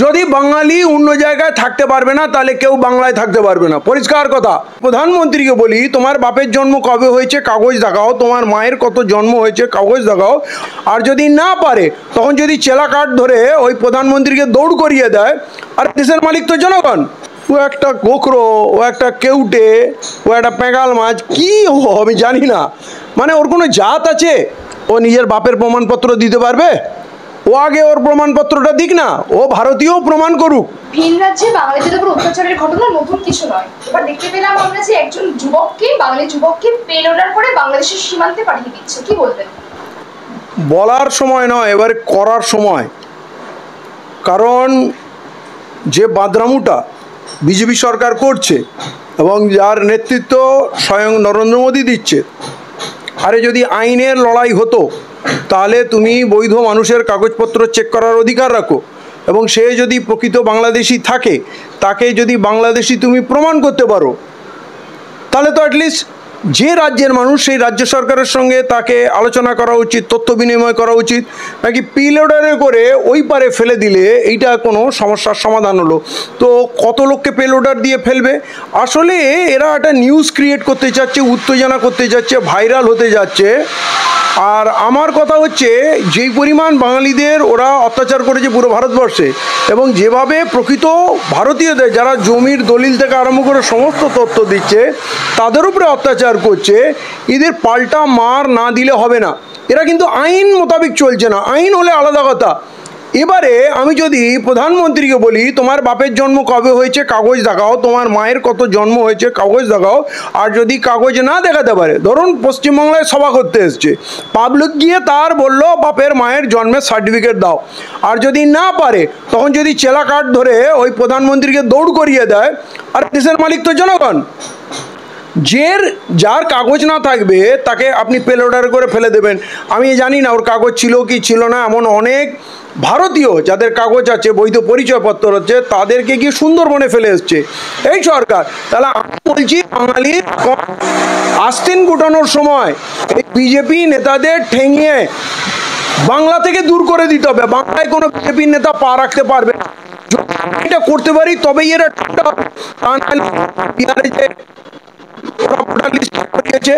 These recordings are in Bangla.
যদি বাঙালি অন্য জায়গায় থাকতে পারবে না তাহলে কেউ বাংলায় থাকতে পারবে না, পরিষ্কার কথা। প্রধানমন্ত্রীকে বলি তোমার বাপের জন্ম কবে হয়েছে কাগজ দেখাও, তোমার মায়ের কত জন্ম হয়েছে কাগজ দেখাও। আর যদি না পারে তখন যদি চেলা কাঠ ধরে ওই প্রধানমন্ত্রীকে দৌড় করিয়ে দেয়, আর দেশের মালিক তো জনগণ। ও একটা গোখরো, ও একটা কেউটে, ও একটা পেঁগাল মাছ, কি আমি জানি না, মানে ওর কোনো জাত আছে? ও নিজের বাপের প্রমাণপত্র দিতে পারবে? ও আগে ওর প্রমাণপত্রটা দিক না, ও ভারতীয় প্রমাণ করুক। ভিন রাজ্যে বাঙালিদের উপর অত্যাচারের ঘটনা নতুন কিছু নয়। এবার দেখতে পেলাম আমরা যে একজন বাঙালি যুবককে পেলোডার করে বাংলাদেশের সীমান্তে পাঠিয়ে দিচ্ছে, কি বলবেন? বলার সময় নয়, এবারে করার সময়। কারণ যে বাদরামুটা বিজেপি সরকার করছে এবং যার নেতৃত্ব স্বয়ং নরেন্দ্র মোদী দিচ্ছে, আরে যদি আইনের লড়াই হতো তাহলে তুমি বৈধ মানুষের কাগজপত্র চেক করার অধিকার রাখো, এবং সে যদি প্রকৃত বাংলাদেশি থাকে তাকে যদি বাংলাদেশি তুমি প্রমাণ করতে পারো, তাহলে তো অ্যাটলিস্ট যে রাজ্যের মানুষ সেই রাজ্য সরকারের সঙ্গে তাকে আলোচনা করা উচিত, তথ্য বিনিময় করা উচিত। নাকি পেলোডারে করে ওই পারে ফেলে দিলে এইটা কোনো সমস্যার সমাধান হলো? তো কত লোককে পেলোডার দিয়ে ফেলবে? আসলে এরা একটা নিউজ ক্রিয়েট করতে চাচ্ছে, উত্তেজনা করতে যাচ্ছে, ভাইরাল হতে যাচ্ছে। আর আমার কথা হচ্ছে, যেই পরিমাণ বাঙালিদের ওরা অত্যাচার করেছে পুরো ভারতবর্ষে, এবং যেভাবে প্রকৃত ভারতীয়দের যারা জমির দলিল থেকে আরম্ভ করে সমস্ত তথ্য দিচ্ছে তাদের উপরে অত্যাচার করছে, এদের পাল্টা মার না দিলে হবে না। এরা কিন্তু আইন মোতাবেক চলছে না, আইন হলে আলাদা কথা। এবারে আমি যদি প্রধানমন্ত্রীকে বলি তোমার বাপের জন্ম কবে হয়েছে কাগজ দেখাও, তোমার মায়ের কত জন্ম হয়েছে কাগজ দেখাও, আর যদি কাগজ না দেখাতে পারে, ধরুন পশ্চিমবাংলায় সভা করতে এসছে, পাবলিক গিয়ে তার বললো বাপের মায়ের জন্মের সার্টিফিকেট দাও, আর যদি না পারে তখন যদি চেলা কাঠ ধরে ওই প্রধানমন্ত্রীকে দৌড় করিয়ে দেয়, আর দেশের মালিক তো জনগণ। যার কাগজ না থাকবে তাকে আপনি পেলোডার করে ফেলে দেবেন। আমি জানি না ওর কাগজ ছিল কি ছিল না, এমন অনেক ভারতীয় যাদের কাগজ আছে, বৈধ পরিচয়পত্র হচ্ছে, তাদেরকে গিয়ে সুন্দরবনে ফেলে এসছে এই সরকার। তাহলে আমি বলছি বাঙালির আস্তিন গুটানোর সময় এই বিজেপি নেতাদের ঠেঙিয়ে বাংলা থেকে দূর করে দিতে হবে। বাংলায় কোনো বিজেপি নেতা পা রাখতে পারবে না। এটা করতে পারি তবেই এরা ঠান্ডা হবে। বিহারে যে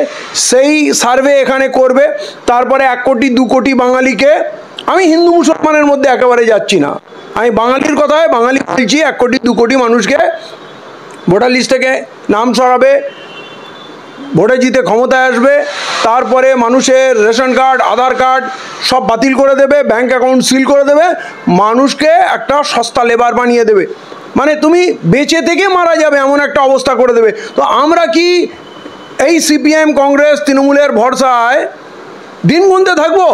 সেই সার্ভে এখানে করবে, তারপরে 1 কোটি 2 কোটি বাঙালিকে, আমি হিন্দু মুসলমানের মধ্যে একেবারে যাচ্ছি না, আমি বাঙালির কথায় বাঙালি বলছি, 1 কোটি 2 কোটি মানুষকে ভোটার লিস্ট থেকে নাম সরাবে, ভোটে জিতে ক্ষমতায় আসবে, তারপরে মানুষের রেশন কার্ড আধার কার্ড সব বাতিল করে দেবে, ব্যাংক অ্যাকাউন্ট সিল করে দেবে, মানুষকে একটা সস্তা লেবার বানিয়ে দেবে, মানে তুমি বেঁচে থেকে মারা যাবে এমন একটা অবস্থা করে দেবে। তো আমরা কি এই সিপিএম কংগ্রেস তৃণমূলের ভরসায় দিন গুনতে থাকবো,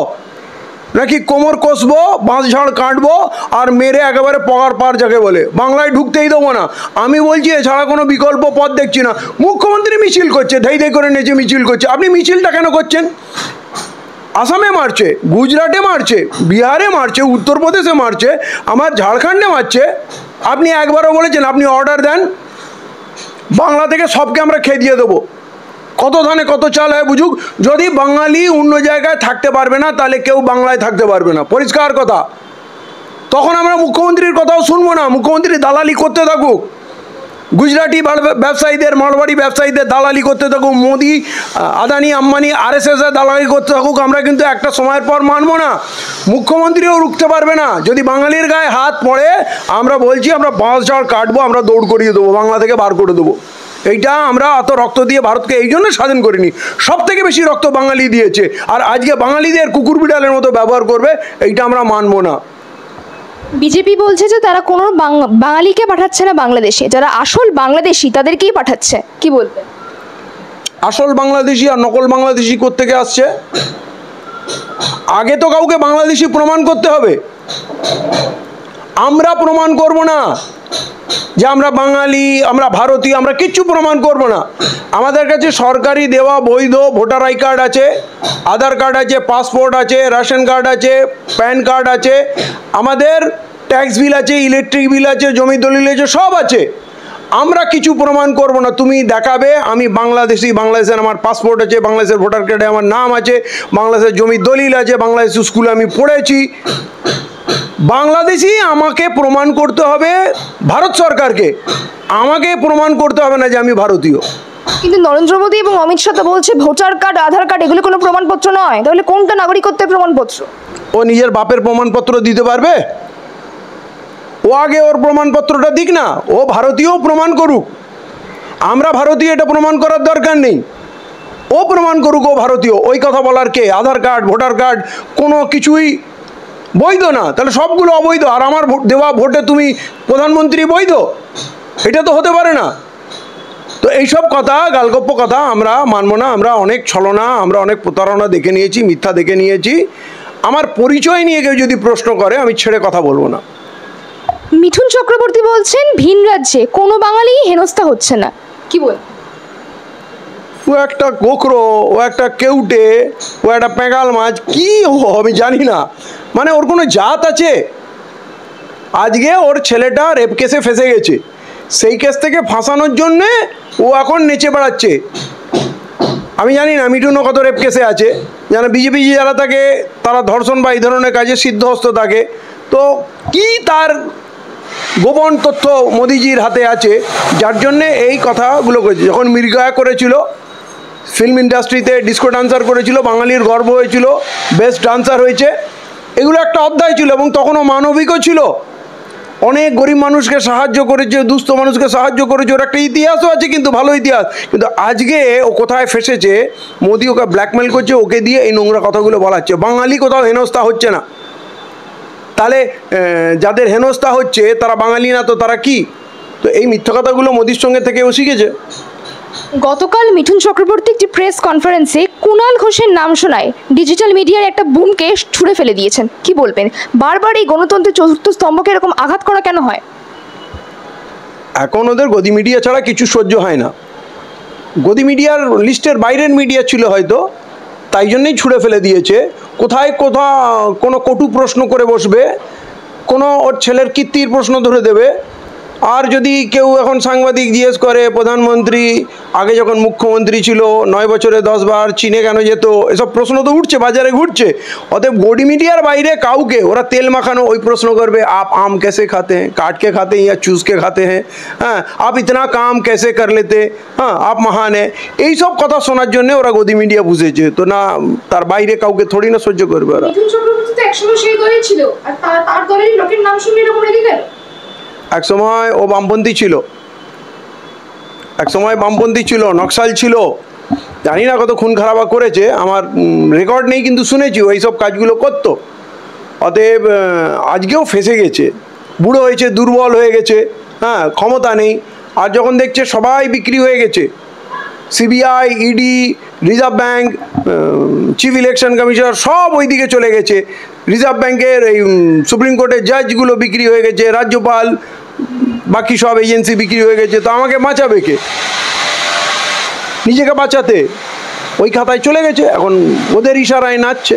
নাকি কোমর কষবো, বাঁশ ঝাড় কাটবো আর মেরে একেবারে পগার পার যাকে বলে বাংলায় ঢুকতেই দেবো না? আমি বলছি এছাড়া কোনো বিকল্প পথ দেখছি না। মুখ্যমন্ত্রী মিছিল করছে, ধেই ধেই করে নেচে মিছিল করছে, আপনি মিছিলটা কেন করছেন? আসামে মারছে, গুজরাটে মারছে, বিহারে মারছে, উত্তরপ্রদেশে মারছে, আমার ঝাড়খণ্ডে মারছে, আপনি একবারও বলেছেন আপনি অর্ডার দেন বাংলা থেকে সবকে আমরা খেয়ে দিয়ে দেবো, কত ধানে কত চাল হয় বুঝুক। যদি বাঙালি অন্য জায়গায় থাকতে পারবে না তাহলে কেউ বাংলায় থাকতে পারবে না, পরিষ্কার কথা। তখন আমরা মুখ্যমন্ত্রীর কথাও শুনবো না, মুখ্যমন্ত্রী দালালি করতে থাকুক, গুজরাটি ব্যবসায়ীদের, মারবাড়ি ব্যবসায়ীদের দালালি করতে থাকুক, মোদি আদানি আম্বানি RSS এর দালালি করতে থাকুক, আমরা কিন্তু একটা সময়ের পর মানবো না। মুখ্যমন্ত্রীও রুখতে পারবে না। যদি বাঙালির গায়ে হাত পড়ে, আমরা বলছি আমরা বাঁশ ঝাড় কাটবো, আমরা দৌড় করিয়ে দেবো, বাংলা থেকে বার করে দেবো। এইটা আমরা অত রক্ত দিয়ে ভারতকে এই জন্য স্বাধীন করিনি, সব থেকে বেশি রক্ত বাঙালি দিয়েছে, আর আজকে বাঙালিদের কুকুর বিড়ালের মতো ব্যবহার করবে, এইটা আমরা মানবো না। বিজেপি বলছে যে তারা কোনো বাঙালিকে পাঠাচ্ছে না বাংলাদেশে, যারা আসল বাংলাদেশি তাদেরকেই পাঠাচ্ছে, কি বলবেন? আসল বাংলাদেশি আর নকল বাংলাদেশি কোত্থেকে আসছে? আগে তো কাউকে বাংলাদেশি প্রমাণ করতে হবে, আমরা প্রমাণ করব না যে আমরা বাঙালি, আমরা ভারতীয়, আমরা কিচ্ছু প্রমাণ করব না। আমাদের কাছে সরকারি দেওয়া বৈধ ভোটার আই কার্ড আছে, আধার কার্ড আছে, পাসপোর্ট আছে, রেশন কার্ড আছে, প্যান কার্ড আছে, আমাদের ট্যাক্স বিল আছে, ইলেকট্রিক বিল আছে, জমি দলিল আছে, সব আছে। আমরা কিছু প্রমাণ করব না, তুমি দেখাবে আমি বাংলাদেশি, বাংলাদেশের আমার পাসপোর্ট আছে, বাংলাদেশের ভোটার কার্ডে আমার নাম আছে, বাংলাদেশের জমির দলিল আছে, বাংলাদেশের স্কুলে আমি পড়েছি, বাংলাদেশি আমাকে প্রমাণ করতে হবে, ভারত সরকারকে আমাকে প্রমাণ করতে হবে না যে আমি ভারতীয়। কিন্তু নরেন্দ্র মোদী এবং অমিত শাহ তো বলছে ভোটার কার্ড, আধার কার্ড এগুলো কোনো প্রমাণপত্র নয়, তাহলে কোনটা নাগরিকত্বের প্রমাণপত্র? ও নিজের বাপের প্রমাণপত্র দিতে পারবে? ও আগে ওর প্রমাণপত্রটা দিক না, ও ভারতীয় প্রমাণ করুক। আমরা ভারতীয় এটা প্রমাণ করার দরকার নেই, ও প্রমাণ করুক ও ভারতীয়। ওই কথা বলার কে? আধার কার্ড, ভোটার কার্ড কোনো কিছুই বৈধ না, তাহলে সবগুলো অবৈধ। আর আমার দেওয়া ভোটে তুমি প্রধানমন্ত্রী বৈধ? এটা তো হতে পারে না। তো এইসব কথা, গালগপ্প কথা আমরা মানব না। আমরা অনেক ছলনা, আমরা অনেক প্রতারণা দেখে নিয়েছি, মিথ্যা দেখে নিয়েছি। আমার পরিচয় নিয়ে কেউ যদি প্রশ্ন করে আমি ছেড়ে কথা বলবো না। মিঠুন চক্রবর্তী বলছেন ভিন রাজ্যে কোনো বাঙালি হেনস্থা হচ্ছে না, কি বল? ও একটা গোখরো, ও একটা কেউটে, ও একটা পেঁগাল মাছ, কি আমি জানি না। মানে ওর কোনো জাত আছে? আজকে ওর ছেলেটা রেপ কেসে ফেঁসে গেছে, সেই কেস থেকে ফাঁসানোর জন্যে ও এখন নেচে বেড়াচ্ছে। আমি জানি না মিঠুনও কত রেপ কেসে আছে, যেন বিজেপি যারা থাকে তারা ধর্ষণ বা এই ধরনের কাজে সিদ্ধহস্ত থাকে। তো কি তার গোপন তথ্য মোদিজির হাতে আছে যার জন্যে এই কথাগুলো করেছে? যখন মৃগয়া করেছিল, ফিল্ম ইন্ডাস্ট্রিতে ডিস্কো ডান্সার করেছিল, বাঙালির গর্ব হয়েছিল, বেস্ট ডান্সার হয়েছে, এগুলো একটা অধ্যায় ছিল। এবং তখনও মানবিকও ছিল, অনেক গরিব মানুষকে সাহায্য করেছে, দুস্থ মানুষকে সাহায্য করেছে, ওর একটা ইতিহাসও আছে, কিন্তু ভালো ইতিহাস। কিন্তু আজকে ও কোথায় ফেসেছে? মোদি ওকে ব্ল্যাকমেল করছে, ওকে দিয়ে এই নোংরা কথাগুলো বলাচ্ছে। বাঙালি কোথাও হেনস্থা হচ্ছে না, তাহলে যাদের হেনস্থা হচ্ছে তারা বাঙালি না তো তারা কি? তো এই মিথ্যা কথাগুলো মোদির সঙ্গে থেকে ও শিখেছে। গতকাল মিঠুন চক্রবর্তী একটি প্রেস কনফারেন্সে কুণাল ঘোষের নাম শোনায় ডিজিটাল মিডিয়ার একটা বুমকে ছুঁড়ে ফেলে দিয়েছেন, কি বলবেন? বারবার এই গণতন্ত্রের চতুর্থ স্তম্ভকে এরকম আঘাত করা কেন হয়? এখন ওদের গদি মিডিয়া ছাড়া কিছু সহ্য হয় না। গদি মিডিয়ার লিস্টের বাইরের মিডিয়া ছিল হয়তো, তাই জন্যই ছুঁড়ে ফেলে দিয়েছে। কোথায় কোনো কটু প্রশ্ন করে বসবে, কোনো ওর ছেলের কীর্তির প্রশ্ন ধরে দেবে। আর যদি কেউ এখন সাংবাদিক জিজ্ঞেস করে প্রধানমন্ত্রী আগে যখন মুখ্যমন্ত্রী ছিল 9 বছরে 10 বার চীনে কেন যেত, এসব প্রশ্ন তো উঠছে, বাজারে ঘুরছে। অতএব গদি মিডিয়ার বাইরে কাউকে ওরা তেল মাখানো ওই প্রশ্ন করবে, আপ আম कैसे खाते हैं, काट के खाते हैं या चूस के खाते हैं, হ্যাঁ आप इतना काम कैसे कर लेते, হ্যাঁ आप महान है, এইসব কথা শোনার জন্য ওরা গদি মিডিয়া বুঝেছে। তো না, তার বাইরে কাউকে থোড়ি না সহ্য করবে ওরা। মিঠুন চক্রবর্তী তো একসময় সেই দলই ছিল, আর তার দলের লোকের নাম শুনে এরকম রেগে গেল। এক সময় ও বামপন্থী ছিল, নকশাল ছিল, জানি না কত খুন খারাপা করেছে, আমার রেকর্ড নেই, কিন্তু শুনেছি ওই সব কাজগুলো করতো। অতএব আজকেও ফেঁসে গেছে, বুড়ো হয়েছে, দুর্বল হয়ে গেছে, হ্যাঁ ক্ষমতা নেই। আর যখন দেখছে সবাই বিক্রি হয়ে গেছে, CBI, ED, reserve bank, chief election commissioner সব ওই দিকে চলে গেছে, রিজার্ভ ব্যাঙ্কের এই সুপ্রিম কোর্টের জাজগুলো বিক্রি হয়ে গেছে, রাজ্যপাল, বাকি সব এজেন্সি বিক্রি হয়ে গেছে। তো আমাকে বাঁচাবে কে? নিজেকে বাঁচাতে ওই খাতায় চলে গেছে, এখন ওদের ইশারায় নাচছে।